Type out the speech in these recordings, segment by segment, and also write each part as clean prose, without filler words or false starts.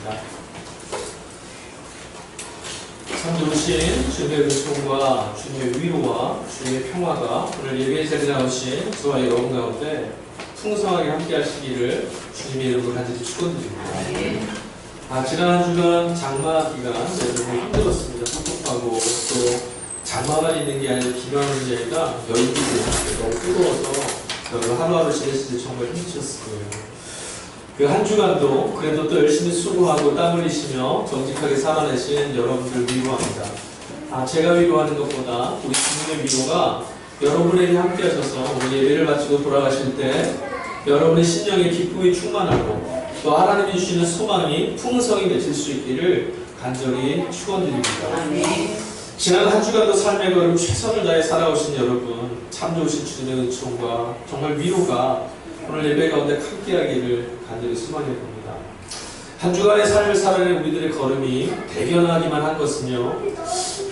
기도하겠습니다. 참 좋으신 주님의 은총과 주님의 위로와 주님의 평화가 오늘 예배의 자리에 나오신 저와 여러분 가운데 풍성하게 함께 하시기를 주님의 이름으로 간절히 축원드립니다. 지난 한 주간 장마 기간 너무 힘들었습니다. 섭섭하고 또 장마만 있는 게 아니라 비가 오는 게 아니라 열기도 너무 뜨거워서 하루하루 지내실 때 정말 힘드셨을 거예요. 그 한 주간도 그래도 또 열심히 수고하고 땀 흘리시며 정직하게 살아내신 여러분들 위로합니다. 제가 위로하는 것보다 우리 주님의 위로가 여러분에게 함께 하셔서 우리 예배를 마치고 돌아가실 때 여러분의 심령에 기쁨이 충만하고 또 하나님이 주시는 소망이 풍성히 맺힐 수 있기를 간절히 축원드립니다. 지난 한 주간도 삶의 걸음 최선을 다해 살아오신 여러분, 참 좋으신 주님의 은총과 정말 위로가 오늘 예배 가운데 함께하기를 간절히 소망해 봅니다. 한 주간의 삶을 살아낸 우리들의 걸음이 대견하기만 한 것은요,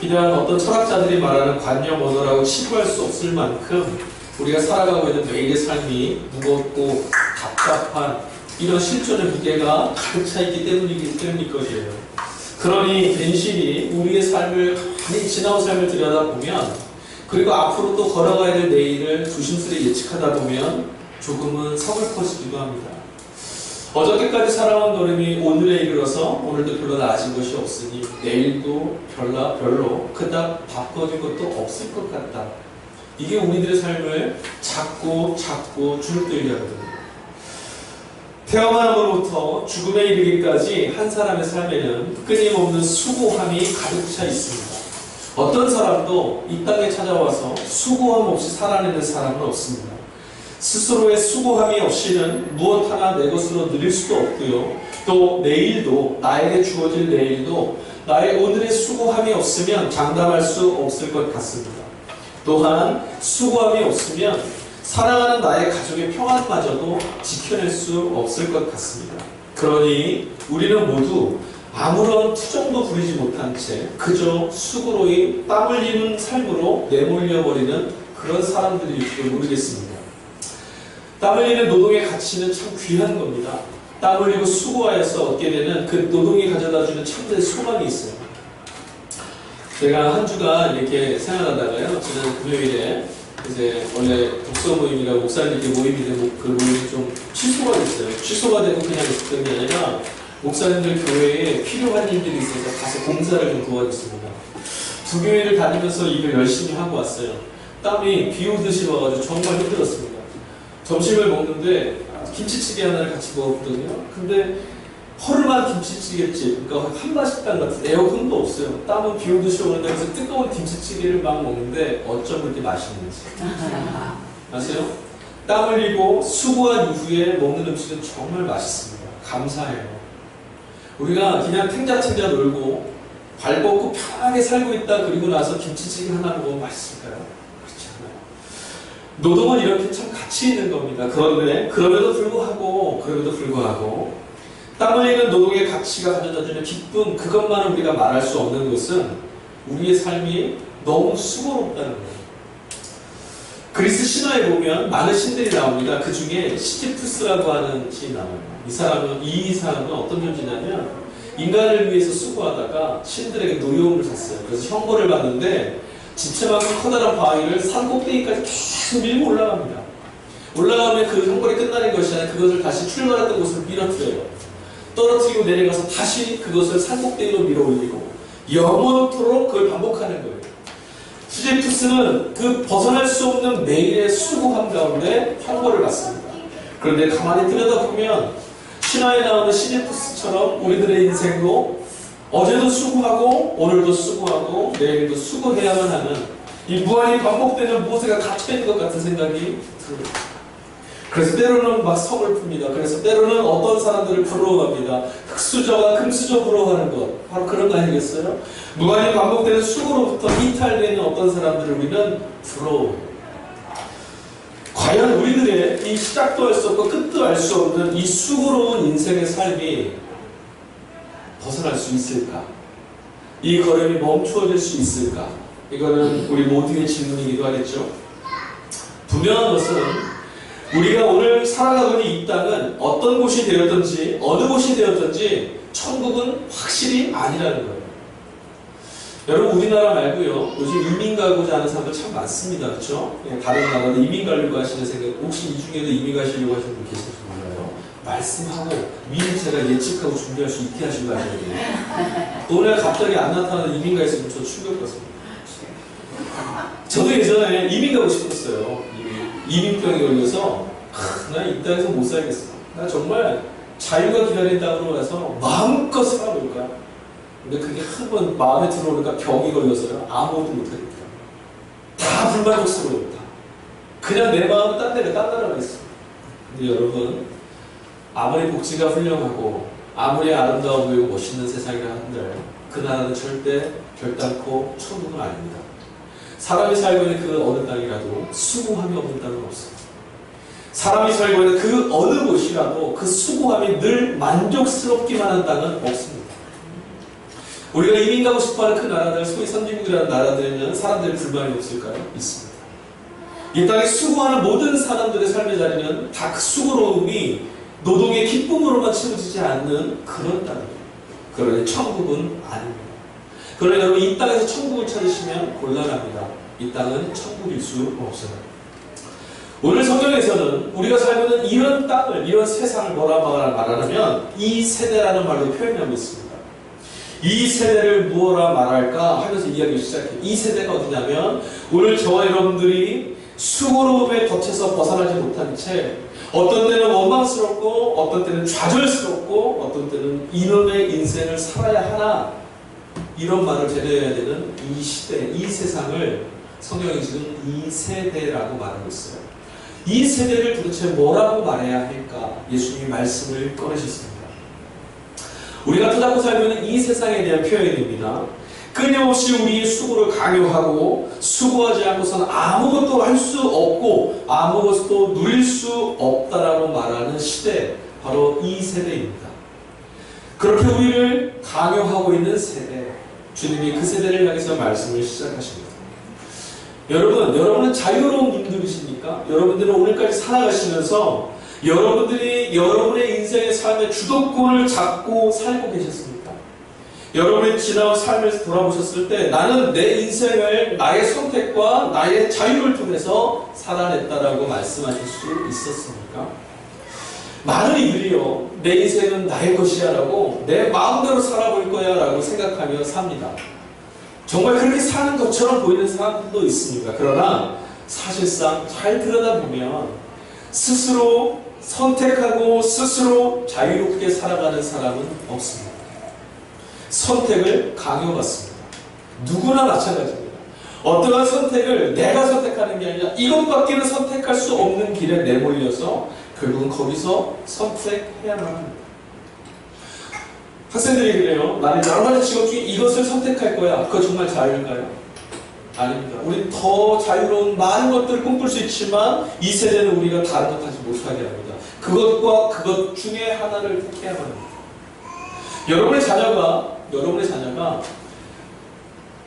비단 어떤 철학자들이 말하는 관념 언어라고 치부할 수 없을 만큼 우리가 살아가고 있는 매일의 삶이 무겁고 답답한 이런 실존의 무게가 가득 차 있기 때문일 것이에요. 그러니 괜시리 우리의 삶을 가만히 지나온 삶을 들여다보면, 그리고 앞으로 또 걸어가야 될 내일을 조심스레 예측하다 보면 조금은 서글퍼지기도 합니다. 어저께까지 살아온 걸음이 오늘에 이르러서 오늘도 별로 나아진 것이 없으니 내일도 별로 그닥 바꿔진 것도 없을 것 같다. 이게 우리들의 삶을 자꾸 주눅들게 하거든요. 태어남으로부터 죽음에 이르기까지 한 사람의 삶에는 끊임없는 수고함이 가득 차 있습니다. 어떤 사람도 이 땅에 찾아와서 수고함 없이 살아내는 사람은 없습니다. 스스로의 수고함이 없이는 무엇 하나 내 것으로 누릴 수도 없고요. 또 내일도, 나에게 주어질 내일도 나의 오늘의 수고함이 없으면 장담할 수 없을 것 같습니다. 또한 수고함이 없으면 사랑하는 나의 가족의 평안마저도 지켜낼 수 없을 것 같습니다. 그러니 우리는 모두 아무런 투정도 부리지 못한 채 그저 수고로이 땀 흘리는 삶으로 내몰려버리는 그런 사람들일지도 모르겠습니다. 땀 흘리는 노동의 가치는 참 귀한 겁니다. 땀 흘리고 수고하여서 얻게 되는 그 노동이 가져다주는 참된 소망이 있어요. 제가 한 주간 이렇게 생활하다가요, 지난 금요일에 이제 원래 독서 모임이라고 목사님께 모임이 되고 그 모임이 좀 취소가 됐어요. 취소가 되고 그냥 있었던 게 아니라 목사님들 교회에 필요한 일들이 있어서 가서 공사를 좀 도와줬습니다. 두 교회를 다니면서 일을 열심히 하고 왔어요. 땀이 비 오듯이 와가지고 정말 힘들었습니다. 점심을 먹는데 김치찌개 하나를 같이 먹었거든요. 근데 허름한 김치찌개집, 그러니까 한마식당 같은 에어컨도 없어요. 땀은 비 오듯이 오는데 그래서 뜨거운 김치찌개를 막 먹는데 어쩜 그렇게 맛있는지 아세요? 땀 흘리고 수고한 이후에 먹는 음식은 정말 맛있습니다. 감사해요. 우리가 그냥 탱자탱자 놀고 발 뻗고 편하게 살고 있다 그리고 나서 김치찌개 하나 먹으면 맛있을까요? 그렇지 않아요. 노동은 이렇게 참 가치 있는 겁니다. 그런데 그럼에도 불구하고 땀 흘리는 노동의 가치가 가져다주는 기쁨, 그것만은 우리가 말할 수 없는 것은 우리의 삶이 너무 수고롭다는 거예요. 그리스 신화에 보면 많은 신들이 나옵니다. 그 중에 시지프스라고 하는 신이 나와요. 이 사람은 어떤 존재냐면 인간을 위해서 수고하다가 신들에게 노여움을 샀어요. 그래서 형벌을 받는데 지체만큼 커다란 바위를 산 꼭대기까지 계속 밀고 올라갑니다. 올라가면 그 형벌이 끝나는 것이 아니라 그것을 다시 출발했던 곳으로 밀어뜨려요. 떨어뜨리고 내려가서 다시 그것을 산꼭대기로 밀어 올리고 영원토록 그걸 반복하는 거예요. 시지프스는 그 벗어날 수 없는 매일의 수고함 가운데 형벌을 받습니다. 그런데 가만히 들여다보면 신화에 나오는 시지프스처럼 우리들의 인생도 어제도 수고하고 오늘도 수고하고 내일도 수고해야만 하는 이 무한히 반복되는 무엇에 갇혀있는 것 같은 생각이 들어요. 그래서 때로는 막 서글픕니다. 그래서 때로는 어떤 사람들을 부러워합니다. 흙수저가 금수저 부러워하는 것, 바로 그런 거 아니겠어요? 무한히 반복되는 수고로부터 이탈되는 어떤 사람들을 우리는 부러워해요. 과연 우리들의 이 시작도 할 수 없고 끝도 알 수 없는 이 수고로운 인생의 삶이 벗어날 수 있을까? 이 걸음이 멈추어질 수 있을까? 이거는 우리 모두의 질문이기도 하겠죠. 분명한 것은 우리가 오늘 살아가고 있는 이 땅은 어떤 곳이 되었든지 어느 곳이 되었든지 천국은 확실히 아니라는 거예요. 여러분, 우리나라 말고요, 요즘 이민 가고자 하는 사람들 참 많습니다. 그렇죠? 다른 나라로 이민 가려고 하시는 생각, 혹시 이 중에도 이민 가시려고 하시는 분 계실지 몰라요. 말씀하고 미리 제가 예측하고 준비할 수 있게 하시고 가셔야 돼요. 오늘 갑자기 안 나타나는 이민 가 있으면 저 충격받습니다. 저도 예전에 이민 가고 싶었어요. 이민병이 걸려서 나 이 땅에서 못 살겠어. 나 정말 자유가 기다린 땅으로 가서 마음껏 살아볼 거야. 근데 그게 한 번 마음에 들어오니까 병이 걸려서요. 아무것도 못하겠다. 다 불만족스러워요. 다. 그냥 내 마음은 딴 나라가 있어. 근데 여러분, 아무리 복지가 훌륭하고 아무리 아름다워 보이고 멋있는 세상이라 한들 그 나라는 절대 결단코 천국은 아닙니다. 사람이 살고 있는 그 어느 땅이라도 수고함이 없는 땅은 없습니다. 사람이 살고 있는 그 어느 곳이라도 그 수고함이 늘 만족스럽기만 한 땅은 없습니다. 우리가 이민 가고 싶어하는 그 나라들, 소위 선진국이라는 나라들에는 사람들의 불만이 없을까요? 있습니다. 이 땅에 수고하는 모든 사람들의 삶의 자리는 다 그 수고로움이 노동의 기쁨으로만 채워지지 않는 그런 땅입니다. 그러니 천국은 아닙니다. 그러나 여러분, 이 땅에서 천국을 찾으시면 곤란합니다. 이 땅은 천국일 수 없어요. 오늘 성경에서는 우리가 살고 있는 이런 땅을, 이런 세상을 뭐라 말하냐면 이 세대라는 말로 표현하고 있습니다. 이 세대를 무엇라 말할까 하면서 이야기를 시작해요. 이 세대가 어디냐면 오늘 저와 여러분들이 수고로움에 덫에서 벗어나지 못한 채 어떤 때는 원망스럽고 어떤 때는 좌절스럽고 어떤 때는 이놈의 인생을 살아야 하나, 이런 말을 제대해야 되는 이 시대, 이 세상을 성경이 지금 이 세대라고 말하고 있어요. 이 세대를 도대체 뭐라고 말해야 할까? 예수님이 말씀을 꺼내셨습니다. 우리가 터잡고 살고 있는 이 세상에 대한 표현입니다. 끊임없이 우리의 수고를 강요하고 수고하지 않고서는 아무것도 할 수 없고 아무것도 누릴 수 없다라고 말하는 시대, 바로 이 세대입니다. 그렇게 우리를 강요하고 있는 세대, 주님이 그 세대를 향해서 말씀을 시작하십니다. 여러분은 자유로운 분들이십니까? 여러분들은 오늘까지 살아가시면서 여러분들이 여러분의 인생의 삶의 주도권을 잡고 살고 계셨습니까? 여러분의 지나온 삶을 돌아보셨을 때 나는 내 인생을 나의 선택과 나의 자유를 통해서 살아냈다라고 말씀하실 수 있었습니까? 많은 이들이요, 내 인생은 나의 것이야 라고 내 마음대로 살아볼 거야 라고 생각하며 삽니다. 정말 그렇게 사는 것처럼 보이는 사람도 있습니다. 그러나 사실상 잘 들여다보면 스스로 선택하고 스스로 자유롭게 살아가는 사람은 없습니다. 선택을 강요받습니다. 누구나 마찬가지입니다. 어떠한 선택을 내가 선택하는 게 아니라 이것밖에는 선택할 수 없는 길에 내몰려서 결국은 거기서 선택해야만 합니다. 학생들이 그래요. 나는 여러 가지 직업 중에 이것을 선택할 거야. 그거 정말 자유인가요? 아닙니다. 우리 더 자유로운 많은 것들을 꿈꿀 수 있지만 이 세대는 우리가 다른 것 하지 못하게 합니다. 그것과 그것 중에 하나를 택해야만 합니다. 여러분의 자녀가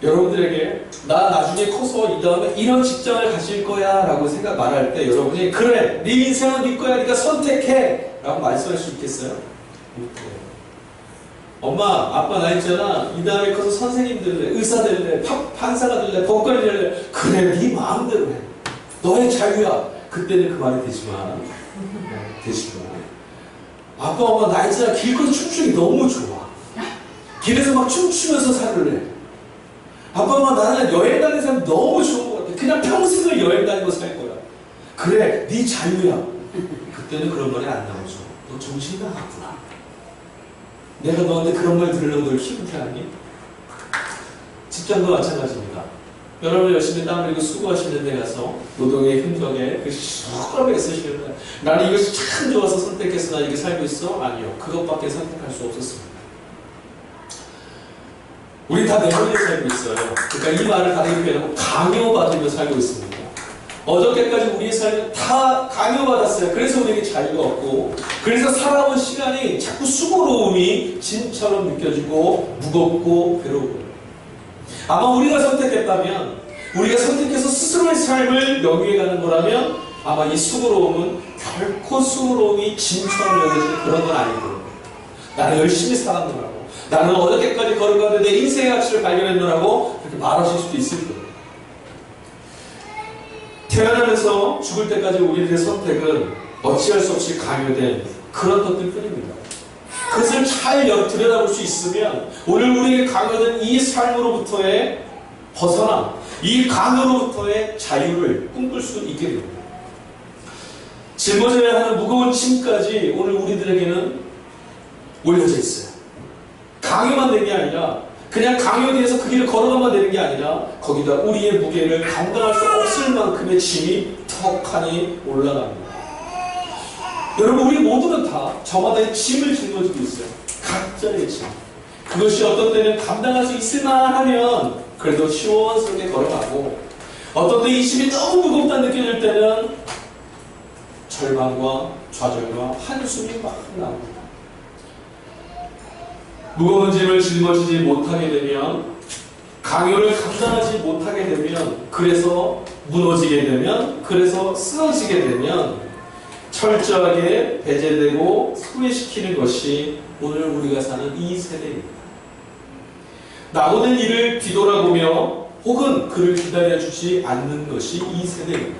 여러분들에게 나 나중에 커서 이 다음에 이런 직장을 가질 거야 라고 말할 때 여러분이 그래, 네 인생은 네 거야, 네가 선택해 라고 말씀할 수 있겠어요? 못해요. 엄마, 아빠 나 있잖아, 이 다음에 커서 선생님 될래, 의사 될래, 판사가 될래, 법관이 될래. 그래, 네 마음대로 해. 너의 자유야. 그때는 그 말이 되지만 아빠, 엄마 나 있잖아, 길거리 춤추기 너무 좋아. 길에서 막 춤추면서 살을래. 아빠, 엄마 나는 여행 다니는 사람 너무 좋은 것 같아. 그냥 평생을 여행 다니고 살 거야. 그래, 네 자유야. 그때는 그런 말이 안 나오죠. 너 정신이 나갔구나. 내가 너한테 그런 말 들으려고 널 키운 게 아니? 직장도 마찬가지입니다. 여러분 열심히 땀 흘리고 수고하시는 데 가서 노동의 흔적에 그 시끄럽게 쓰시는데 나는 이것이 참 좋아서 선택해서 나 이렇게 살고 있어? 아니요. 그것밖에 선택할 수 없었습니다. 우리 다 내버려 살고 있어요. 그러니까 이 말을 다르게 표현하고 강요받으며 살고 있습니다. 어저께까지 우리의 삶은 다 강요받았어요. 그래서 우리에게 자유가 없고, 그래서 살아온 시간이 자꾸 수고로움이 짐처럼 느껴지고 무겁고 괴로워요. 아마 우리가 선택했다면, 우리가 선택해서 스스로의 삶을 영위해 가는 거라면 아마 이 수고로움은 결코 수고로움이 짐처럼 여겨지는 그런 건 아니고, 나는 열심히 살았노라고, 나는 어저께까지 걸어가는데 내 인생의 가치를 발견했노라고 그렇게 말하실 수도 있을 거예요. 태어나면서 죽을 때까지 우리들의 선택은 어찌할 수 없이 강요된 그런 것들 뿐입니다. 그것을 잘 들여다볼 수 있으면 오늘 우리에게 강요된 이 삶으로부터의 벗어나 이 강요로부터의 자유를 꿈꿀 수 있게 됩니다. 짊어져야 하는 무거운 짐까지 오늘 우리들에게는 올려져 있어요. 강요만 되는 게 아니라 그냥 강요에 대해서 그 길을 걸어가면 되는 게 아니라 거기다 우리의 무게를 감당할 수 없을 만큼의 짐이 턱하니 올라갑니다. 여러분, 우리 모두는 다 저마다의 짐을 짊어지고 있어요. 각자의 짐. 그것이 어떤 때는 감당할 수 있을 만하면 그래도 시원스럽게 걸어가고, 어떤 때 이 짐이 너무 무겁다 느껴질 때는 절망과 좌절과 한숨이 막 나옵니다. 무거운 짐을 짊어지지 못하게 되면, 강요를 감당하지 못하게 되면, 그래서 무너지게 되면, 그래서 쓰러지게 되면 철저하게 배제되고 소외시키는 것이 오늘 우리가 사는 이 세대입니다. 나오는 일을 뒤돌아보며 혹은 그를 기다려주지 않는 것이 이 세대입니다.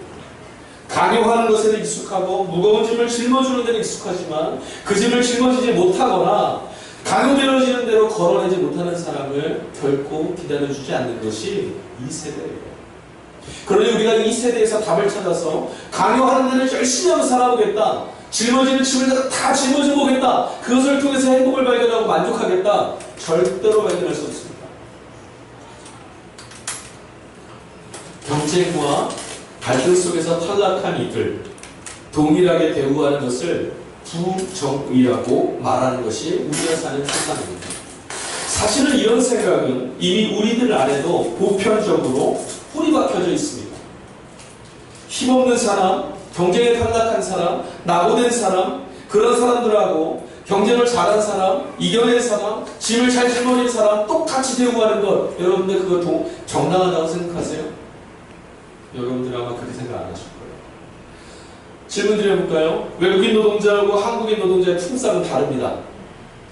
강요하는 것에는 익숙하고 무거운 짐을 짊어주는 데는 익숙하지만 그 짐을 짊어지지 못하거나 강요되어지는 대로 걸어내지 못하는 사람을 결코 기다려주지 않는 것이 이 세대예요. 그러니 우리가 이 세대에서 답을 찾아서 강요하는 데는 열심히 하고 살아보겠다, 짊어지는 짐을 다 짊어져 보겠다, 그것을 통해서 행복을 발견하고 만족하겠다, 절대로 발견할 수 없습니다. 경쟁과 갈등 속에서 탈락한 이들 동일하게 대우하는 것을 부정의라고 말하는 것이 우리가 사는 세상입니다. 사실은 이런 생각은 이미 우리들 안에도 보편적으로 뿌리 박혀져 있습니다. 힘없는 사람, 경쟁에 탈락한 사람, 낙오된 사람, 그런 사람들하고 경쟁을 잘한 사람, 이겨낸 사람, 짐을 잘 짊어진 사람 똑같이 대우하는 것, 여러분들 그거 정당하다고 생각하세요? 여러분들 아마 그렇게 생각 안 하실 거예요. 질문 드려볼까요? 외국인 노동자하고 한국인 노동자의 품삯은 다릅니다.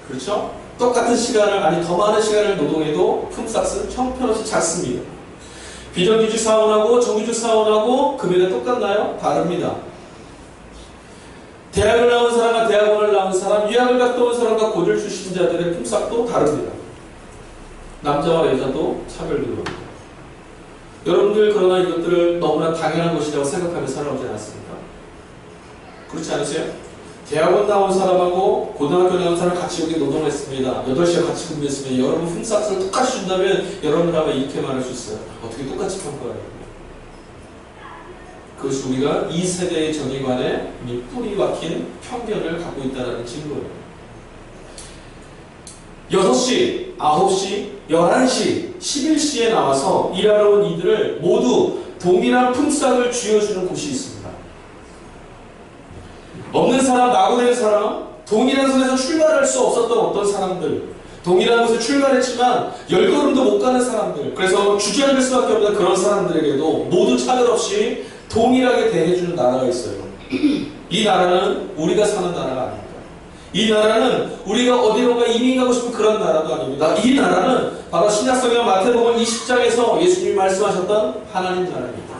그렇죠? 똑같은 시간을, 아니 더 많은 시간을 노동해도 품삯은 형편없이 작습니다. 비정규직 사원하고 정규직 사원하고 급여가 똑같나요? 다릅니다. 대학을 나온 사람과 대학원을 나온 사람, 유학을 갔다 온 사람과 고졸 출신자들의 품삯도 다릅니다. 남자와 여자도 차별됩니다. 여러분들 그러나 이것들을 너무나 당연한 것이라고 생각하며 살아오지 않았습니까? 그렇지 않으세요? 대학원 나온 사람하고 고등학교 나온 사람 같이 여기 노동을 했습니다. 8시간 같이 근무했습니다. 여러분 품삯을 똑같이 준다면 여러분들 아마 이렇게 말할 수 있어요. 어떻게 똑같이 평가해요? 그것이 우리가 이 세대의 정의관에 이미 뿌리 박힌 편견을 갖고 있다는 증거예요. 6시, 9시, 11시, 11시에 나와서 일하러 온 이들을 모두 동일한 품삯을 쥐어주는 곳이 있습니다. 없는 사람, 낙오된 사람, 동일한 선에서 출발할 수 없었던 어떤 사람들, 동일한 곳에 출발했지만 10걸음도 못 가는 사람들, 그래서 주저앉을 수밖에 없는 그런 사람들에게도 모두 차별 없이 동일하게 대해주는 나라가 있어요. 이 나라는 우리가 사는 나라가 아닙니다. 이 나라는 우리가 어디론가 이민 가고 싶은 그런 나라도 아닙니다. 이 나라는 바로 신약성경 마태복음 20장에서 예수님이 말씀하셨던 하나님 나라입니다.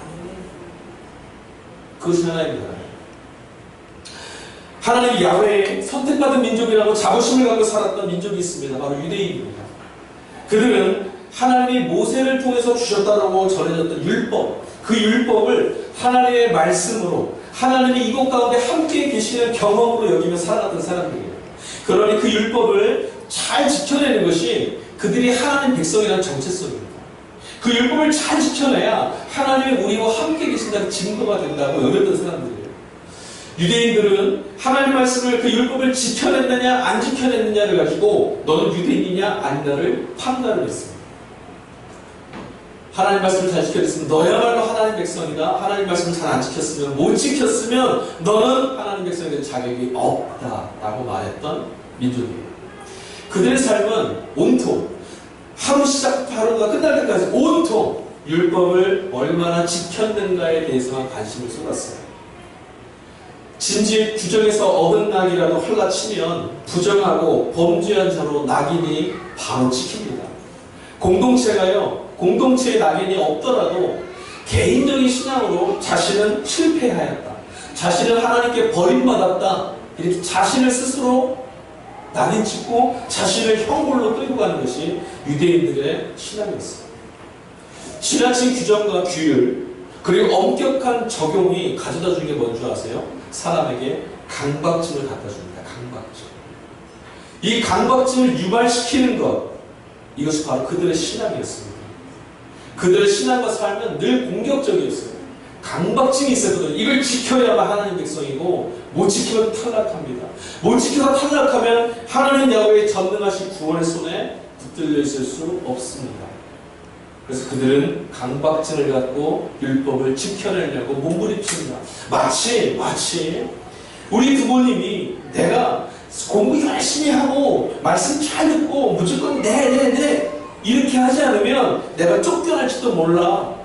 그것이 하나님 나라예요. 하나님 야훼의 선택받은 민족이라고 자부심을 갖고 살았던 민족이 있습니다. 바로 유대인입니다. 그들은 하나님이 모세를 통해서 주셨다고 전해졌던 율법, 그 율법을 하나님의 말씀으로, 하나님이 이곳 가운데 함께 계시는 경험으로 여기며 살아갔던 사람들이에요. 그러니 그 율법을 잘 지켜내는 것이 그들이 하나님 백성이라는 정체성입니다. 그 율법을 잘 지켜내야 하나님이 우리와 함께 계신다는 증거가 된다고 여겼던 사람들이에요. 유대인들은 하나님 말씀을, 그 율법을 지켜냈느냐 안 지켜냈느냐를 가지고 너는 유대인이냐 아니냐를 판단을 했습니다. 하나님 말씀을 잘 지켜냈으면 너야말로 하나님 백성이다. 하나님 말씀을 잘 안 지켰으면, 못 지켰으면 너는 하나님 백성이 될 자격이 없다 라고 말했던 민족이에요. 그들의 삶은 온통 하루 시작부터 하루가 끝날 때까지 온통 율법을 얼마나 지켰는가에 대해서만 관심을 쏟았어요. 진지 규정에서 어긋나기라도 헐라치면 부정하고 범죄한 자로 낙인이 바로 찍힙니다. 공동체가요, 공동체의 낙인이 없더라도 개인적인 신앙으로 자신은 실패하였다, 자신은 하나님께 버림받았다, 이렇게 자신을 스스로 낙인 찍고 자신을 형벌로 끌고 가는 것이 유대인들의 신앙이었습니다. 지나친 규정과 규율, 그리고 엄격한 적용이 가져다 주는 게 뭔지 아세요? 사람에게 강박증을 갖다 줍니다. 강박증. 이 강박증을 유발시키는 것, 이것이 바로 그들의 신앙이었습니다. 그들의 신앙과 삶은 늘 공격적이었어요. 강박증이 있었거든요. 이걸 지켜야만 하나님 백성이고 못 지키면 탈락합니다. 못 지켜서 탈락하면 하나님 야훼의 전능하신 구원의 손에 붙들려 있을 수 없습니다. 그래서 그들은 강박증을 갖고 율법을 지켜내려고 몸부림칩니다. 마치 우리 부모님이 내가 공부 열심히 하고 말씀 잘 듣고 무조건 네 이렇게 하지 않으면 내가 쫓겨날지도 몰라,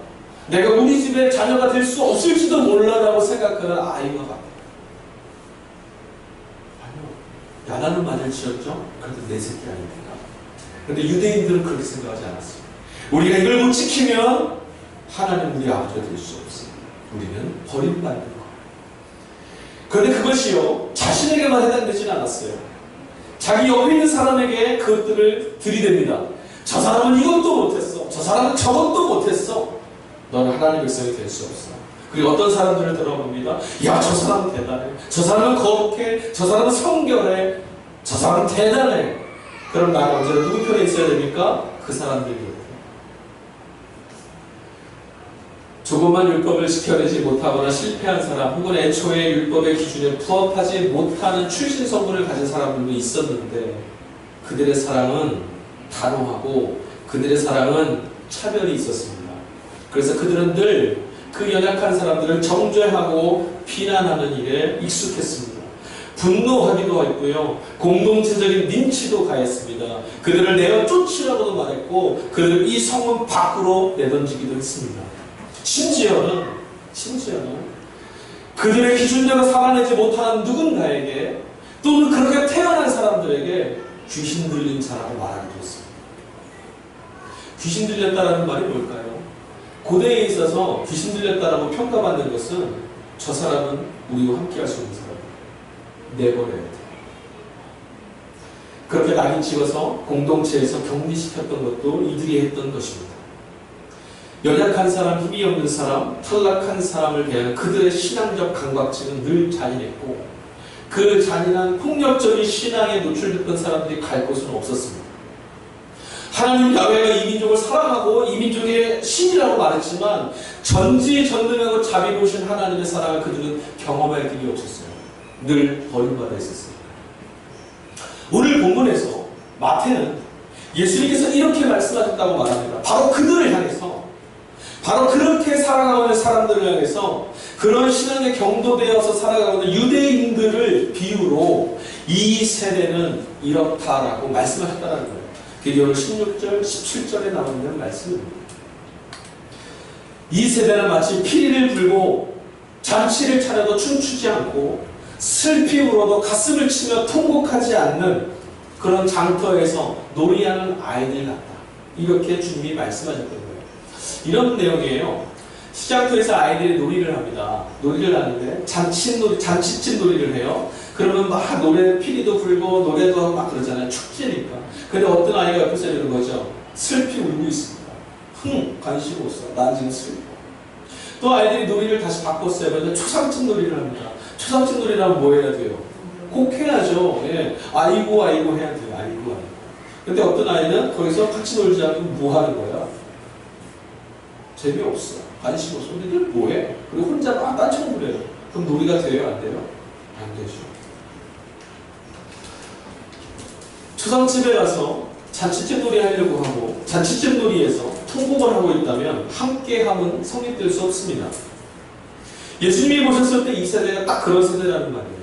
내가 우리 집의 자녀가 될 수 없을지도 몰라라고 생각하는 아이와 같아요. 아니요, 야단은 맞을지었죠. 그래도 내 새끼 아닙니까? 그런데 유대인들은 그렇게 생각하지 않았어요. 우리가 이걸 못 지키면 하나님 우리 아버지가 될 수 없습니다. 우리는 버림받는 거예요. 그런데 그것이요, 자신에게만 해당되지는 않았어요. 자기 옆에 있는 사람에게 그것들을 들이댑니다. 저 사람은 이것도 못했어, 저 사람은 저것도 못했어, 너는 하나님의 백성이 될 수 없어. 그리고 어떤 사람들을 들어봅니다. 야, 저 사람은 대단해, 저 사람은 거룩해, 저 사람은 성결해, 저 사람은 대단해. 그럼 나는 언제나 누구 편에 있어야 됩니까? 그 사람들이. 조금만 율법을 지켜내지 못하거나 실패한 사람, 혹은 애초에 율법의 기준에 부합하지 못하는 출신 성분을 가진 사람들도 있었는데, 그들의 사랑은 단호하고 그들의 사랑은 차별이 있었습니다. 그래서 그들은 늘 그 연약한 사람들을 정죄하고 비난하는 일에 익숙했습니다. 분노하기도 했고요, 공동체적인 린치도 가했습니다. 그들을 내어 쫓으라고도 말했고, 그들을 이 성문 밖으로 내던지기도 했습니다. 심지어는 그들의 기준대로 살아내지 못하는 누군가에게, 또는 그렇게 태어난 사람들에게 귀신 들린 자라고 말하기도 했습니다. 귀신 들렸다라는 말이 뭘까요? 고대에 있어서 귀신 들렸다라고 평가받는 것은 저 사람은 우리와 함께 할 수 없는 사람이에요, 내버려야 돼. 그렇게 낙인 찍어서 공동체에서 격리시켰던 것도 이들이 했던 것입니다. 연약한 사람, 힘이 없는 사람, 탈락한 사람을 대하는 그들의 신앙적 강박증은 늘 잔인했고, 그 잔인한 폭력적인 신앙에 노출됐던 사람들이 갈 곳은 없었습니다. 하나님 야훼가 이 민족을 사랑하고 이 민족의 신이라고 말했지만, 전지전능하고 자비로우신 하나님의 사랑을 그들은 경험할 길이 없었어요. 늘 버림받아 있었어요. 오늘 본문에서 마태는 예수님께서 이렇게 말씀하셨다고 말합니다. 바로 그들을 향해서, 바로 그렇게 살아가고 있는 사람들을 향해서, 그런 신앙에 경도되어서 살아가고 있는 유대인들을 비유로 이 세대는 이렇다라고 말씀하셨다는 거예요. 그게 오늘 16절, 17절에 나오는 말씀입니다. 이 세대는 마치 피리를 불고 잔치를 차려도 춤추지 않고 슬피 울어도 가슴을 치며 통곡하지 않는 그런 장터에서 놀이하는 아이들 같다, 이렇게 주님이 말씀하셨던 거예요. 이런 내용이에요. 시장터에서 아이들이 놀이를 합니다. 놀이를 하는데 잔치집 놀이를 해요. 그러면 막 노래, 피리도 불고 노래도 하고 막 그러잖아요. 축제니까. 근데 어떤 아이가 옆에서 이러는 거죠. 슬피 울고 있습니다. 관심 없어. 난 지금 슬퍼. 또 아이들이 놀이를 다시 바꿨어요. 그런데 초상집 놀이를 합니다. 초상집 놀이를 하면 뭐 해야 돼요? 꼭 해야죠. 예. 아이고 해야 돼요. 아이고. 근데 어떤 아이는 거기서 같이 놀지 않고 뭐 하는 거야? 재미없어. 관심 없어. 근데 늘 뭐해? 그리고 혼자 막 딴처럼 그래요. 그럼 놀이가 돼요? 안 돼요? 안 되죠. 초상집에 가서 잔치집 놀이 하려고 하고 잔치집 놀이에서 통곡을 하고 있다면 함께함은 성립될 수 없습니다. 예수님이 보셨을 때 이 세대가 딱 그런 세대라는 말이에요.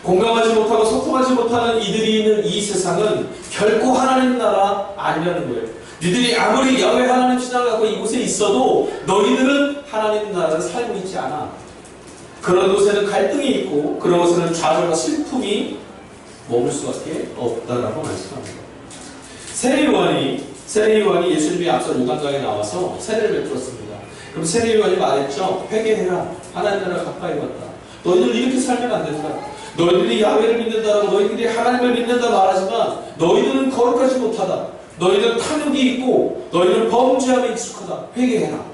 공감하지 못하고 소통하지 못하는 이들이 있는 이 세상은 결코 하나님 나라 아니라는 거예요. 니들이 아무리 야훼 하나님 신앙을 갖고 이곳에 있어도 너희들은 하나님 나라를 살고 있지 않아. 그런 곳에는 갈등이 있고 그런 곳에는 좌절과 슬픔이 머물 수밖에 없다라고 말씀합니다. 세례요한이 예수님이 앞서 요단강에 나와서 세례를 베풀었습니다. 그럼 세례요한이 말했죠. 회개해라. 하나님 나라 가까이 왔다. 너희들 이렇게 살면 안 된다. 너희들이 야훼를 믿는다라고 너희들이 하나님을 믿는다 말하지만 너희들은 거룩하지 못하다. 너희들은 탐욕이 있고 너희들은 범죄함에 익숙하다. 회개해라.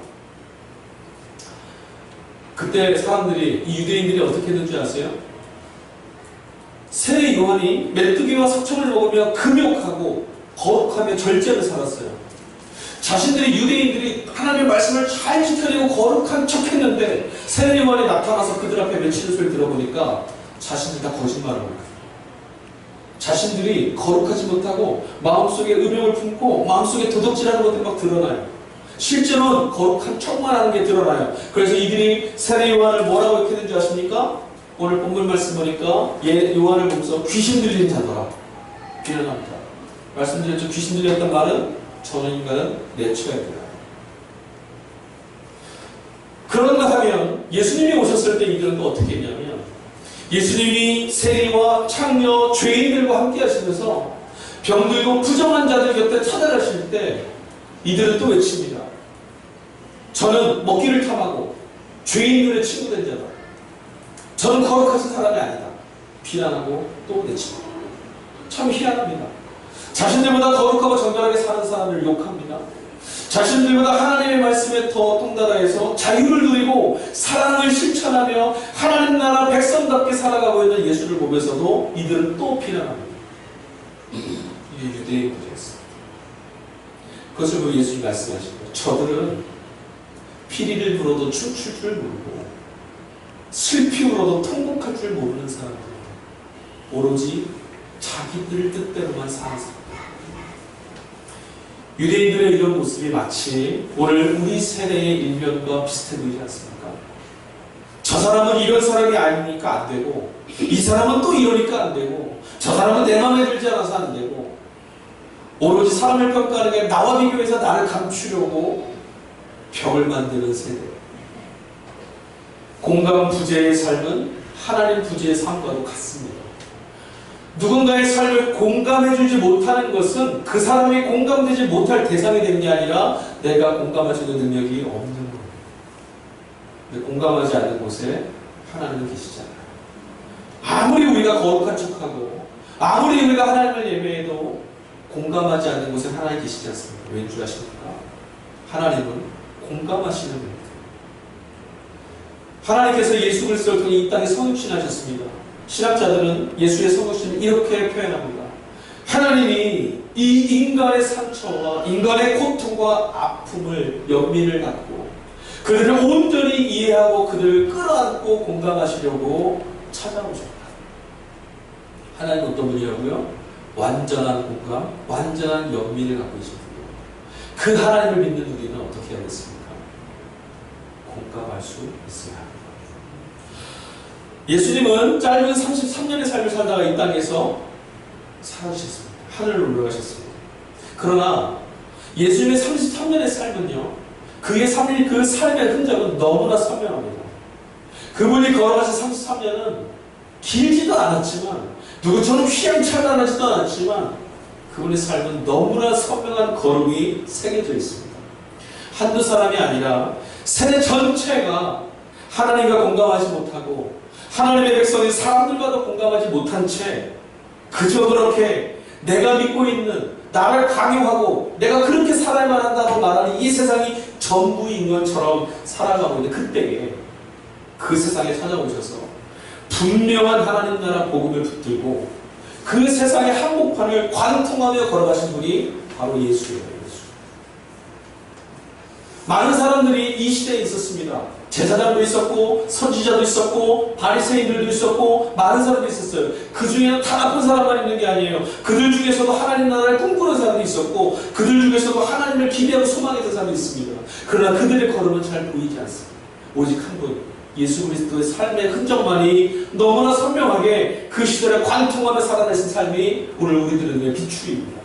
그때 사람들이, 이 유대인들이 어떻게 했는지 아세요? 세례 요한이 메뚜기와 석청을 먹으며 금욕하고 거룩하며 절제를 살았어요. 자신들이, 유대인들이 하나님의 말씀을 잘 지켜내고 거룩한 척 했는데 세례 요한이 나타나서 그들 앞에 외치는 소리를 들어보니까 자신들이 다 거짓말을 합니다. 자신들이 거룩하지 못하고 마음속에 음욕을 품고 마음속에 도덕질하는 것들이 막 드러나요. 실제로는 거룩한 척만 하는 게 드러나요. 그래서 이들이 세례 요한을 뭐라고 했는지 아십니까? 오늘 본문 말씀 보니까 요한을 보면서 귀신 들린 자더라 비난합니다. 말씀드렸죠. 귀신 들렸단 말은 저는 인간은 내쳐야 돼요. 그런가 하면 예수님이 오셨을 때 이들은 또 어떻게 했냐면 예수님이 세리와 창녀, 죄인들과 함께 하시면서 병들고 부정한 자들 곁에 찾아가실 때 이들은 또 외칩니다. 저는 먹기를 탐하고 죄인들의 친구 된 자다. 저는 거룩하신 사람이 아니다. 비난하고 또 외칩니다. 참 희한합니다. 자신들보다 거룩하고 정결하게 사는 사람을 욕합니다. 자신들보다 하나님의 말씀에 더 통달하여서 자유를 누리고 사랑을 실천하며 하나님 나라 백성답게 살아가고 있는 예수를 보면서도 이들은 또 비난합니다. 이게 유대인들이었어요. 그것을 보고 예수님이 말씀하신 거예요. 저들은 피리를 불어도 춤출 줄 모르고 슬피 울어도 통곡할 줄 모르는 사람들이에요. 오로지 자기들 뜻대로만 사는 사람들. 유대인들의 이런 모습이 마치 오늘 우리 세대의 일면과 비슷해 보이지 않습니까? 저 사람은 이런 사람이 아니니까 안 되고 이 사람은 또 이러니까 안 되고 저 사람은 내 마음에 들지 않아서 안 되고 오로지 사람을 평가하는 게 나와 비교해서 나를 감추려고 벽을 만드는 세대. 공감 부재의 삶은 하나님 부재의 삶과도 같습니다. 누군가의 삶을 공감해주지 못하는 것은 그 사람이 공감되지 못할 대상이 되는 게 아니라 내가 공감할 수 있는 능력이 없는 거예요. 근데 공감하지 않는 곳에 하나님은 계시잖아요. 아무리 우리가 거룩한 척하고 아무리 우리가 하나님을 예배해도 공감하지 않는 곳에 하나님이 계시지 않습니까? 왠 줄 아십니까? 하나님은 공감하시는 분입니다. 하나님께서 예수 그리스도를 통해 이 땅에 성육신하셨습니다. 신학자들은 예수의 성육신을 이렇게 표현합니다. 하나님이 이 인간의 상처와 인간의 고통과 아픔을 연민을 갖고 그들을 온전히 이해하고 그들을 끌어안고 공감하시려고 찾아오셨다. 하나님은 어떤 분이라고요? 완전한 공감, 완전한 연민을 갖고 계신 분이에요. 그 하나님을 믿는 우리는 어떻게 해야겠습니까? 공감할 수 있어야 합니다. 예수님은 짧은 33년의 삶을 살다가 이 땅에서 사라지셨습니다. 하늘로 올라가셨습니다. 그러나 예수님의 33년의 삶은요, 그 삶의 흔적은 너무나 선명합니다. 그분이 걸어가신 33년은 길지도 않았지만 누구처럼 휘황찬란하지도 않았지만 그분의 삶은 너무나 선명한 걸음이 새겨져 있습니다. 한두 사람이 아니라 세대 전체가 하나님과 공감하지 못하고 하나님의 백성인 사람들과도 공감하지 못한 채 그저 그렇게 내가 믿고 있는 나를 강요하고 내가 그렇게 살아야만 한다고 말하는 이 세상이 전부인 것처럼 살아가고 있는 그때에 그 세상에 찾아오셔서 분명한 하나님 나라 복음을 붙들고 그 세상의 한복판을 관통하며 걸어가신 분이 바로 예수예요. 예수. 많은 사람들이 이 시대에 있었습니다. 제사장도 있었고 선지자도 있었고 바리새인들도 있었고 많은 사람들이 있었어요. 그 중에는 다 나쁜 사람만 있는 게 아니에요. 그들 중에서도 하나님 나라를 꿈꾸는 사람도 있었고 그들 중에서도 하나님을 기대하고 소망했던 사람도 있습니다. 그러나 그들의 걸음은 잘 보이지 않습니다. 오직 한 분, 예수 그리스도의 삶의 흔적만이 너무나 선명하게 그 시대를 관통하며 살아내신 삶이 오늘 우리들의 눈에 비추입니다.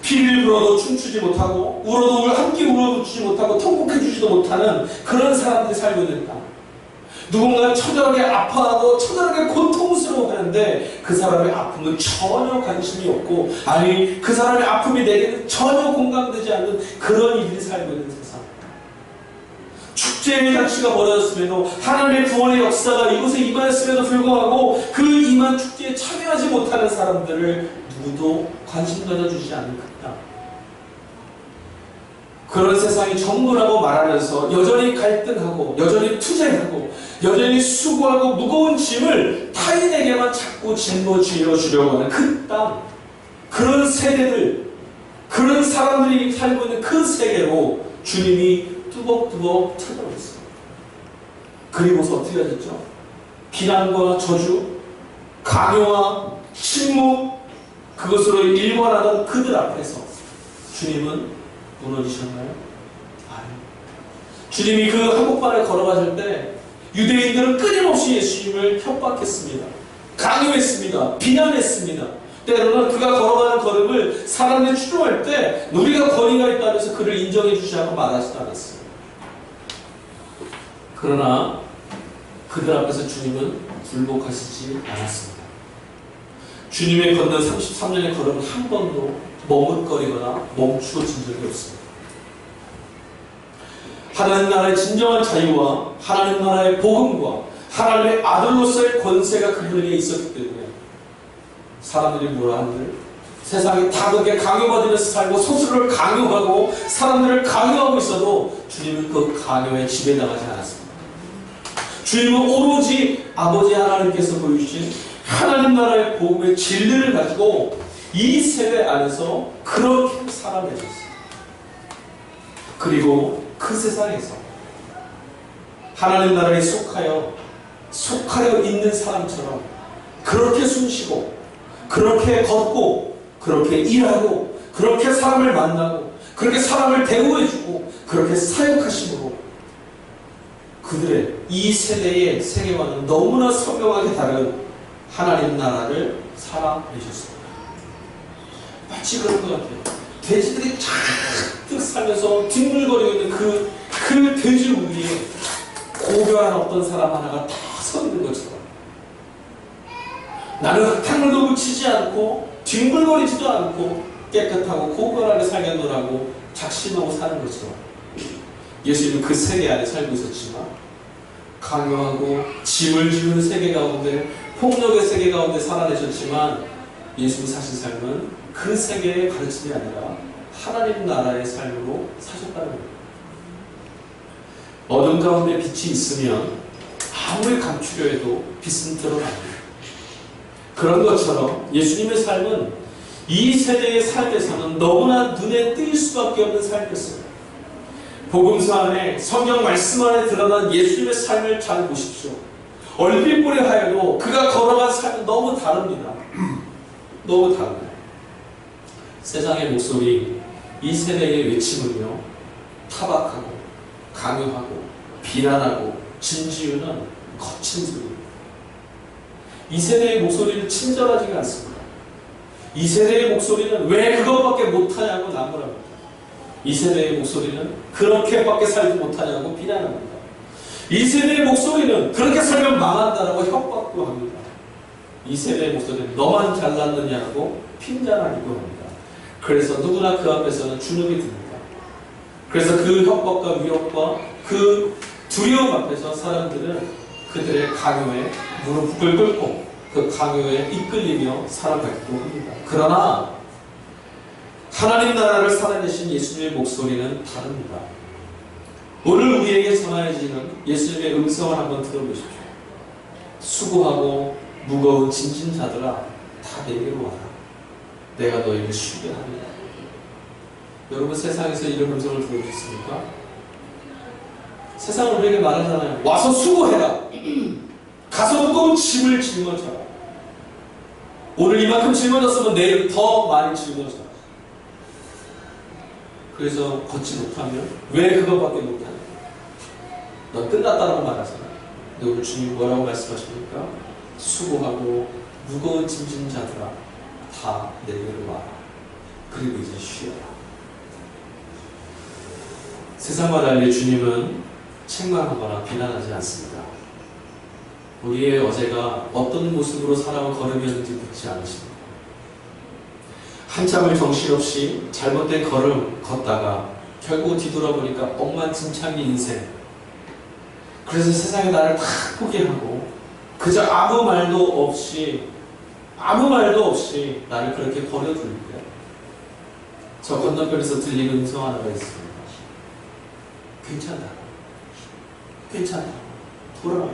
피를 불어도 춤추지 못하고 울어도 함께 울어주지 못하고 통곡해주지도 못하는 그런 사람들이 살고 있는 땅. 누군가 처절하게 아파하고 처절하게 고통스러워하는데 그 사람의 아픔은 전혀 관심이 없고, 아니 그 사람의 아픔이 내게는 전혀 공감되지 않는 그런 이들이 살고 있는 세상. 축제의 잔치가 벌어졌음에도, 하나님의 구원의 역사가 이곳에 임하였음에도 불구하고 그 임한 축제에 참여하지 못하는 사람들을 누구도 관심 가져주지 않는 그 땅. 그런 세상이 전부라고 말하면서 여전히 갈등하고, 여전히 투쟁하고, 여전히 수고하고 무거운 짐을 타인에게만 자꾸 짊어지어 주려고 하는 그 땅, 그런 세대들, 그런 사람들이 살고 있는 그 세계로 주님이 뚜벅뚜벅 찾아오셨어요. 그리고서 어떻게 하셨죠? 비난과 저주, 강요와 침묵, 그것으로 일관하던 그들 앞에서 주님은 무너지셨나요? 아니요. 주님이 그 한복판에 걸어가실 때 유대인들은 끊임없이 예수님을 협박했습니다. 강요했습니다. 비난했습니다. 때로는 그가 걸어가는 걸음을 사람들이 추종할 때 우리가 권위가 있다면서 그를 인정해 주지 않고 말하지도 않았어요. 그러나 그들 앞에서 주님은 굴복하시지 않았습니다. 주님의 걷는 33년의 걸음은 한 번도 머뭇거리거나 멈추어진 적이 없습니다. 하나님 나라의 진정한 자유와 하나님 나라의 복음과 하나님의 아들로서의 권세가 그분에게 있었기 때문에 사람들이 뭐라 하는들, 세상이 다급하게 강요받으면서 살고 스스로를 강요하고 사람들을 강요하고 있어도 주님은 그 강요에 지배당하지 않았습니다. 주님은 오로지 아버지 하나님께서 보여주신 하나님 나라의 복음의 진리를 가지고 이 세대 안에서 그렇게 살아내셨어요. 그리고 그 세상에서 하나님 나라에 속하여 있는 사람처럼 그렇게 숨쉬고, 그렇게 걷고, 그렇게 일하고, 그렇게 사람을 만나고, 그렇게 사람을 대우해주고, 그렇게 사역하심으로 그들의 이 세대의 세계와는 너무나 선명하게 다른 하나님 나라를 살아내셨습니다. 마치 그런 것 같아요. 돼지들이 잔뜩 살면서 뒹굴거리고 있는 그 돼지 위에 고결한 어떤 사람 하나가 다 서 있는 것처럼, 나는 흙탕물도 묻히지 않고 뒹굴거리지도 않고 깨끗하고 고결하게 살겠노라고 작심하고 사는 것처럼 예수님은 그 세계 안에 살고 있었지만, 강요하고 짐을 지우는 세계 가운데, 폭력의 세계 가운데 살아내셨지만, 예수님이 사신 삶은 그 세계의 가르침이 아니라 하나님 나라의 삶으로 사셨다는 겁니다. 어둠 가운데 빛이 있으면 아무리 감추려 해도 빛은 드러납니다. 그런 것처럼 예수님의 삶은 이 세대의 삶에서는 너무나 눈에 띌 수밖에 없는 삶이었어요. 복음서 안에, 성경 말씀 안에 드러난 예수님의 삶을 잘 보십시오. 얼핏 보려 하여도 그가 걸어간 삶은 너무 다릅니다. 너무 다릅니다. 세상의 목소리, 이 세대의 외침은요, 타박하고 강요하고 비난하고 진지우는 거친 소리입니다. 이 세대의 목소리는 친절하지가 않습니다. 이 세대의 목소리는 왜 그것밖에 못하냐고 나무랍니다. 이 세대의 목소리는 그렇게밖에 살지 못하냐고 비난합니다. 이 세대의 목소리는 그렇게 살면 망한다라고 협박도 합니다. 이 세대의 목소리는 너만 잘났느냐고 핀잔하기도 합니다. 그래서 누구나 그 앞에서는 주눅이 듭니다. 그래서 그 협박과 위협과 그 두려움 앞에서 사람들은 그들의 강요에 무릎을 꿇고 그 강요에 이끌리며 살아가기도 합니다. 그러나 하나님 나라를 살아내신 예수님의 목소리는 다릅니다. 오늘 우리에게 전하여지는 예수님의 음성을 한번 들어보십시오. 수고하고 무거운 짐진 자들아, 다 내게로 와라. 내가 너희를 쉬게 하리라. 여러분, 세상에서 이런 음성을 들어보셨습니까? 세상은 우리에게 말하잖아요. 와서 수고해라. 가서 무거운 짐을 짊어져라. 오늘 이만큼 짊어졌으면 내일 더 많이 짊어져라. 그래서 걷지 못하면 왜 그것밖에 못하냐? 넌 끝났다고 말하잖아요. 근데 오늘 주님 뭐라고 말씀하십니까? 수고하고 무거운 짐진 자들아, 다 내게로 와라. 그리고 이제 쉬어라. 세상과 달리 주님은 책망하거나 비난하지 않습니다. 우리의 어제가 어떤 모습으로 살아온 걸음이었는지 묻지 않으십니다. 한참을 정신없이 잘못된 걸음 걷다가 결국 뒤돌아보니까 엉망진창인 인생. 그래서 세상에 나를 다 포기하고 그저 아무 말도 없이 나를 그렇게 버려둘 때 저 건너편에서 들리는 음성 하나가 있습니다. 괜찮다. 돌아와.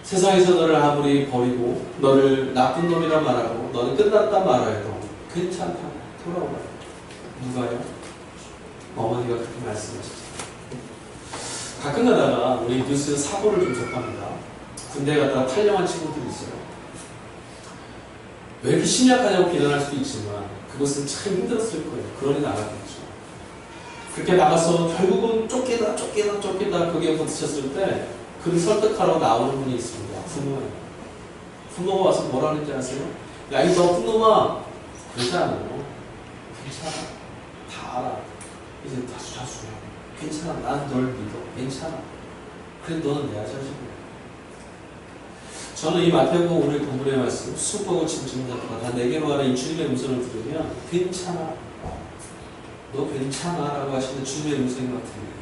세상에서 너를 아무리 버리고 너를 나쁜 놈이라 말하고 너는 끝났다 말해도 괜찮다. 돌아오라. 누가요? 어머니가 그렇게 말씀하셨어요. 가끔 가다가 우리 뉴스에서 사고를 좀 접합니다. 군대 갔다가 탈영한 친구들이 있어요. 왜 이렇게 심약하냐고 비난할 수도 있지만 그것은 참 힘들었을 거예요. 그러니 나갔겠죠. 그렇게 나가서 결국은 쫓기다 거기에 부딪혔을 때 그를 설득하라고 나오는 분이 있습니다. 부모예요. 부모가 와서 뭐라 하는지 아세요? 야, 이 나쁜 놈아! 그러지 않아요. 괜찮아. 다 알아. 이제 자수야. 괜찮아. 난 널 믿어. 괜찮아. 그래, 너는 내 자식이야. 저는 이 마태복음 오늘 본문의 말씀, 수고하고 짐진 자들아 다 내게로 와라 이 주님의 음성을 들으면 괜찮아. 너 괜찮아 라고 하시는 주님의 음성인 것 같습니다.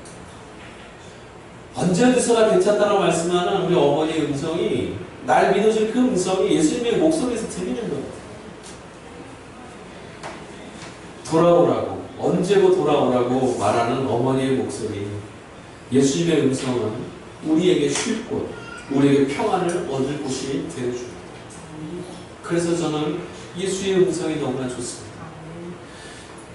언제 어디서나 괜찮다라고 말씀하는 우리 어머니의 음성이 날 믿어줄 그 음성이 예수님의 목소리에서 들리는 것 같아요. 돌아오라고 언제고 돌아오라고 말하는 어머니의 목소리. 예수님의 음성은 우리에게 쉴 곳, 우리에게 평안을 얻을 곳이 되어줍니다. 그래서 저는 예수의 음성이 너무나 좋습니다.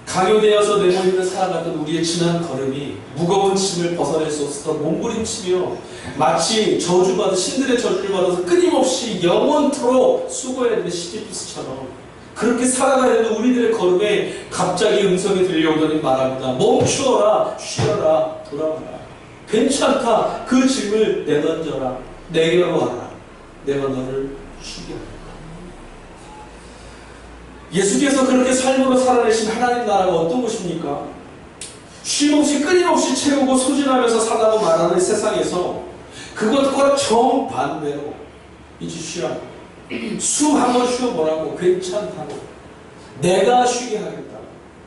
강요되어서 내몰리며 살아갔던 우리의 지난 걸음이 무거운 짐을 벗어낼 수 없었던 몸부림치며 마치 신들의 저주를 받아서 끊임없이 영원토록 수고해야 되는 시지프스처럼 그렇게 살아가야 되는 우리들의 걸음에 갑자기 음성이 들려오더니 말합니다. 멈추어라, 쉬어라, 돌아와라. 괜찮다. 그 짐을 내던져라. 내게로 와라. 내가 너를 쉬게 하리라. 예수께서 그렇게 삶으로 살아내신 하나님 나라가 어떤 곳입니까? 쉼없이 끊임없이 채우고 소진하면서 살라고 말하는 세상에서 그것과 정반대로 이제 쉬라고 숨 한번 쉬어보라고 괜찮다고 내가 쉬게 하겠다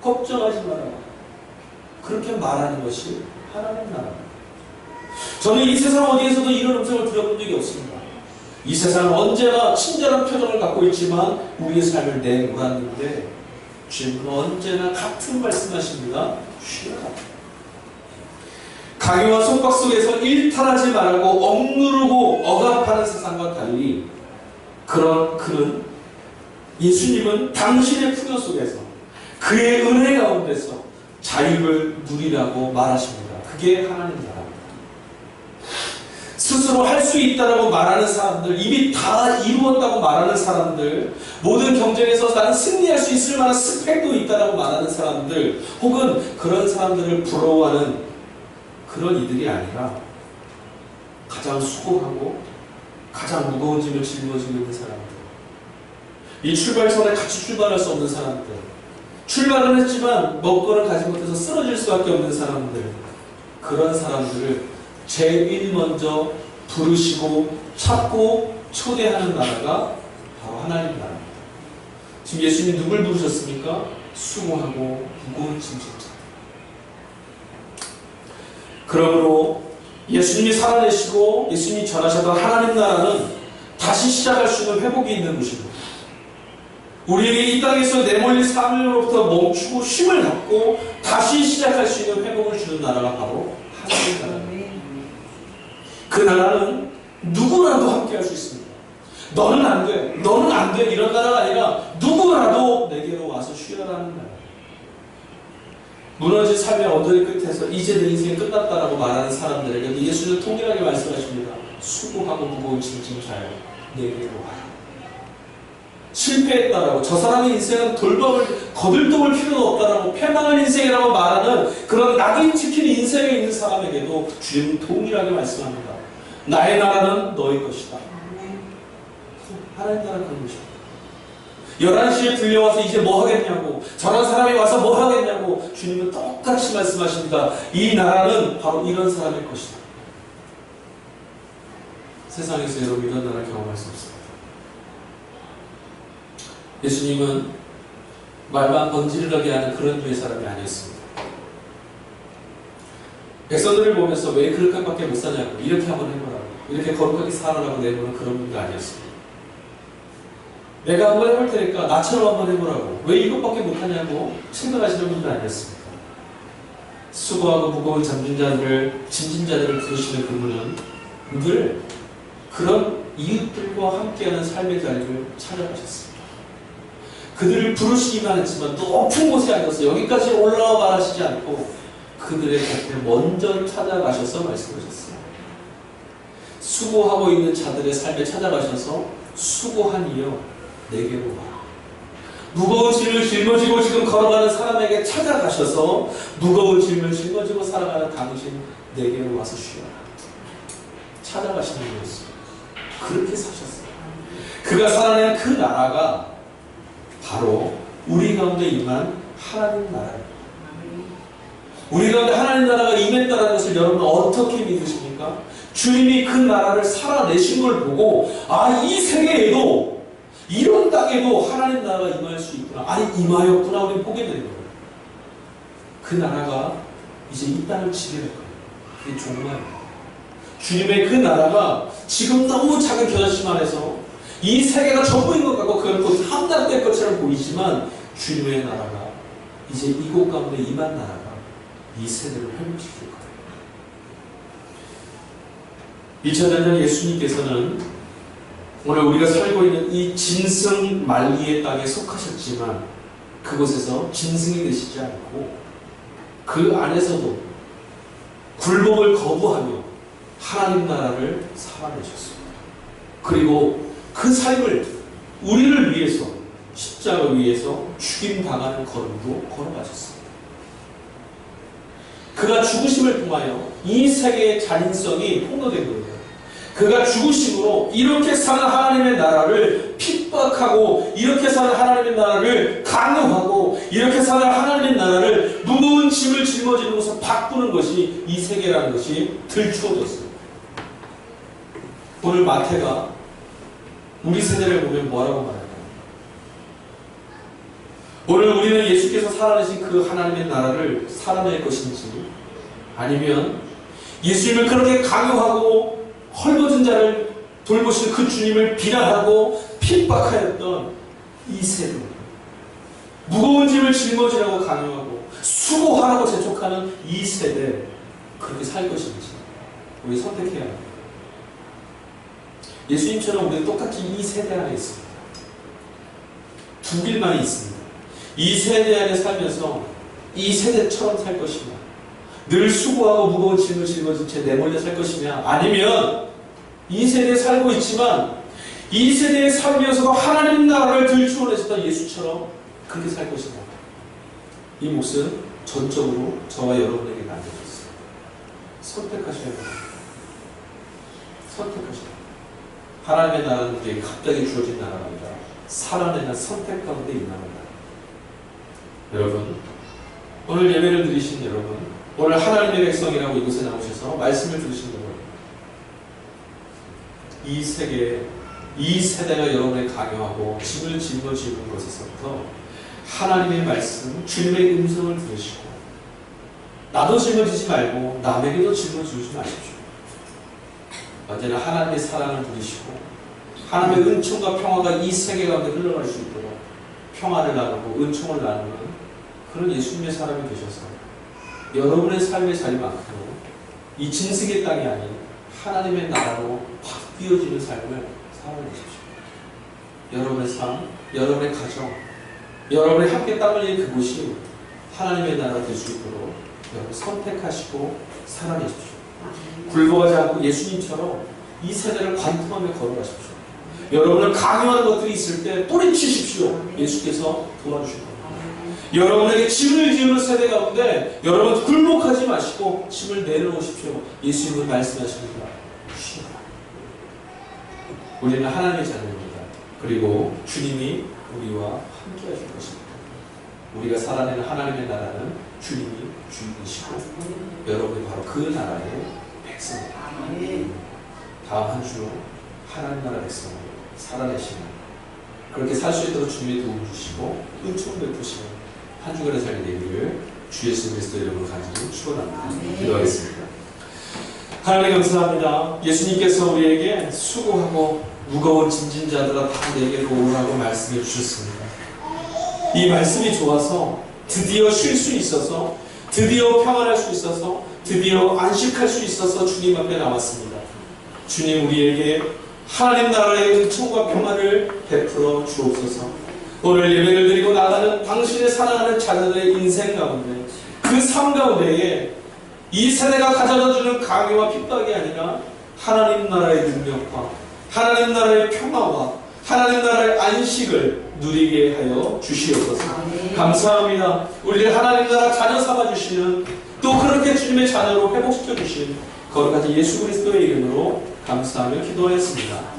걱정하지 말아라 그렇게 말하는 것이 하나님 나라입니다. 저는 이 세상 어디에서도 이런 음성을 들어본 적이 없습니다. 이 세상은 언제나 친절한 표정을 갖고 있지만 우리의 삶을 내몰았는데 주님은 언제나 같은 말씀하십니다. 쉬라. 강요와 속박 속에서 일탈하지 말고 억누르고 억압하는 세상과 달리 그는 예수님은 당신의 풍요 속에서 그의 은혜 가운데서 자유를 누리라고 말하십니다. 그게 하나님 나라입니다. 스스로 할 수 있다라고 말하는 사람들, 이미 다 이루었다고 말하는 사람들, 모든 경쟁에서 나는 승리할 수 있을 만한 스펙도 있다라고 말하는 사람들, 혹은 그런 사람들을 부러워하는 그런 이들이 아니라 가장 수고하고 가장 무거운 짐을 짊어지고 있는 사람들, 이 출발선에 같이 출발할 수 없는 사람들, 출발은 했지만 먹거를 가지 못해서 쓰러질 수밖에 없는 사람들, 그런 사람들을 제일 먼저 부르시고 찾고 초대하는 나라가 바로 하나님 나라입니다. 지금 예수님이 누굴 부르셨습니까? 수고하고 무거운 짐진 자. 그러므로 예수님이 살아내시고 예수님이 전하셨던 하나님 나라는 다시 시작할 수 있는 회복이 있는 곳입니다. 우리에게 이 땅에서 내몰린 삶으로부터 멈추고 쉼을 갖고 다시 시작할 수 있는 회복을 주는 나라가 바로 하나님 나라입니다. 그 나라는 누구라도 함께 할 수 있습니다. 너는 안 돼, 너는 안 돼 이런 나라가 아니라 누구라도 내게로 와서 쉬어라는 나라. 무너진 삶의 언저리 끝에서 이제 내 인생이 끝났다라고 말하는 사람들에게 예수는 통일하게 말씀하십니다. 수고하고 무거운 짐진 자여 내게로 와라. 실패했다라고 저 사람의 인생은 거들떠볼 필요도 없다라고 패망한 인생이라고 말하는 그런 낙인 찍힌 인생에 있는 사람에게도 주님은 동일하게 말씀합니다. 나의 나라는 너의 것이다. 하나님 나라는 그런 것입니다. 11시에 들려와서 이제 뭐 하겠냐고 저런 사람이 와서 뭐 하겠냐고 주님은 똑같이 말씀하십니다. 이 나라는 바로 이런 사람의 것이다. 세상에서 여러분 이런 나라 경험할 수 없습니다. 예수님은 말만 번지르르하게 하는 그런 류의 사람이 아니었습니다. 백성들을 보면서 왜 그렇게밖에 못 사냐고, 이렇게 한번 해보라고, 이렇게 거룩하게 살아라고 내보는 그런 분도 아니었습니다. 내가 한번 해볼 테니까 나처럼 한번 해보라고, 왜 이것밖에 못하냐고 생각하시는 분도 아니었습니다. 수고하고 무거운 짐진자들을 부르시는 그분은 늘 그런 이웃들과 함께하는 삶의 자리를 찾아가셨습니다. 그들을 부르시기만 했지만 높은 곳에 앉아서 여기까지 올라와 말하시지 않고 그들의 곁에 먼저 찾아가셔서 말씀하셨어요. 수고하고 있는 자들의 삶에 찾아가셔서 수고하니여 내게로 와. 무거운 짐을 짊어지고 지금 걸어가는 사람에게 찾아가셔서 무거운 짐을 짊어지고 살아가는 당신 내게로 와서 쉬어라. 찾아가시는 거였어요. 그렇게 사셨어요. 그가 살아낸 그 나라가 바로 우리 가운데 임한 하나님 나라입니다. 우리 가운데 하나님 나라가 임했다는 것을 여러분은 어떻게 믿으십니까? 주님이 그 나라를 살아내신 걸 보고 이 세계에도 이런 땅에도 하나님 나라가 임할 수 있구나. 임하였구나. 우리 보게 되는 거예요. 그 나라가 이제 이 땅을 지배할 거예요. 그게 정말 주님의 그 나라가 지금 너무 작은 겨자씨 안에서 이 세계가 전부인 것 같고 그건 곧 함락될 것처럼 보이지만 주님의 나라가 이제 이곳 가운데 임한 나라가 이 세대를 회복시킬 거예요. 2000년 전 예수님께서는 오늘 우리가 살고 있는 이 진승 말리의 땅에 속하셨지만 그곳에서 진승이 되시지 않고 그 안에서도 굴복을 거부하며 하나님 나라를 살아내셨습니다. 그리고 그 삶을 우리를 위해서 십자가 위에서 죽임당하는 걸음도 걸어가셨습니다. 그가 죽으심을 통하여 이 세계의 잔인성이 폭로된 거예요. 그가 죽으심으로 이렇게 사는 하나님의 나라를 핍박하고 이렇게 사는 하나님의 나라를 강요하고 이렇게 사는 하나님의 나라를 무거운 짐을 짊어지는 것을 바꾸는 것이 이 세계라는 것이 들추어졌습니다. 오늘 마태가 우리 세대를 보면 뭐라고 말할까요? 오늘 우리는 예수께서 살아내신 그 하나님의 나라를 살아낼 것인지 아니면 예수님을 그렇게 강요하고 헐벗은 자를 돌보시는 그 주님을 비난하고 핍박하였던 이 세대, 무거운 짐을 짊어지라고 강요하고 수고하라고 재촉하는 이 세대, 그렇게 살 것인지 우리 선택해야 합니다. 예수님처럼 우리는 똑같이 이 세대 안에 있습니다. 두 길만이 있습니다. 이 세대 안에 살면서 이 세대처럼 살 것이냐, 늘 수고하고 무거운 짐을 짊어진 채 내몰려 살 것이냐, 아니면 이 세대에 살고 있지만 이 세대에 살면서도 하나님 나라를 들추어내셨던 예수처럼 그렇게 살 것이냐. 이 몫은 전적으로 저와 여러분에게 남겨졌어요. 선택하셔야 합니다. 선택하셔야 합니다. 하나님의 나라는 우리에게 갑자기 주어진 나라가 아니라 살아내는 선택 가운데 있는 나라입니다. 여러분, 오늘 예배를 드리신 여러분, 오늘 하나님의 백성이라고 이곳에 나오셔서 말씀을 들으신 여러분, 이 세계에, 이 세대가 여러분을 강요하고 짐을 짊어지는 것에서부터 하나님의 말씀, 주님의 음성을 들으시고 나도 짊어지지 말고 남에게도 짊어지지 마십시오. 언제나 하나님의 사랑을 누리시고 하나님의 은총과 평화가 이 세계 가운데 흘러갈 수 있도록 평화를 나누고 은총을 나누는 그런 예수님의 사람이 되셔서 여러분의 삶의 자리만큼 이 진승의 땅이 아닌 하나님의 나라로 바뀌어지는 삶을 살아내십시오. 여러분의 삶, 여러분의 가정, 여러분의 함께 땀 흘리는 그곳이 하나님의 나라가 될 수 있도록 여러분 선택하시고 살아내십시오. 굴복하지 않고 예수님처럼 이 세대를 관통하며 걸어가십시오. 여러분을 강요하는 것들이 있을 때 뿌리치십시오. 예수께서 도와주실 겁니다. 여러분에게 짐을 지우는 세대 가운데 여러분 굴복하지 마시고 짐을 내려놓으십시오. 예수님은 말씀하십니다. 쉬어라. 우리는 하나님의 자녀입니다. 그리고 주님이 우리와 함께 하실 것입니다. 우리가 살아내는 하나님의 나라는 주님이 주인이시고 여러분이 바로 그 나라의 백성입니다. 다음 한 주 하나님 나라 백성을 살아내시는, 그렇게 살 수 있도록 주님이 도움 주시고 은총 베푸시는 한 주간의 삶이 되기를 주 예수 그리스도 이름으로 간절히 축원합니다. 기도하겠습니다. 하나님 감사합니다. 예수님께서 우리에게 수고하고 무거운 짐진 자들아 다 내게로 오라고 말씀해 주셨습니다. 이 말씀이 좋아서 드디어 쉴 수 있어서, 드디어 평안할 수 있어서, 드디어 안식할 수 있어서 주님 앞에 나왔습니다. 주님, 우리에게 하나님 나라의 은총과 평안을 베풀어 주옵소서. 오늘 예배를 드리고 나가는 당신의 사랑하는 자녀들의 인생 가운데, 그 삶 가운데에 이 세대가 가져다주는 강요와 핍박이 아니라 하나님 나라의 능력과 하나님 나라의 평화와 하나님 나라의 안식을 누리게 하여 주시옵소서. 감사합니다. 우리를 하나님 나라 자녀 삼아주시는, 또 그렇게 주님의 자녀로 회복시켜 주신 거룩하신 예수 그리스도의 이름으로 감사하며 기도하였습니다.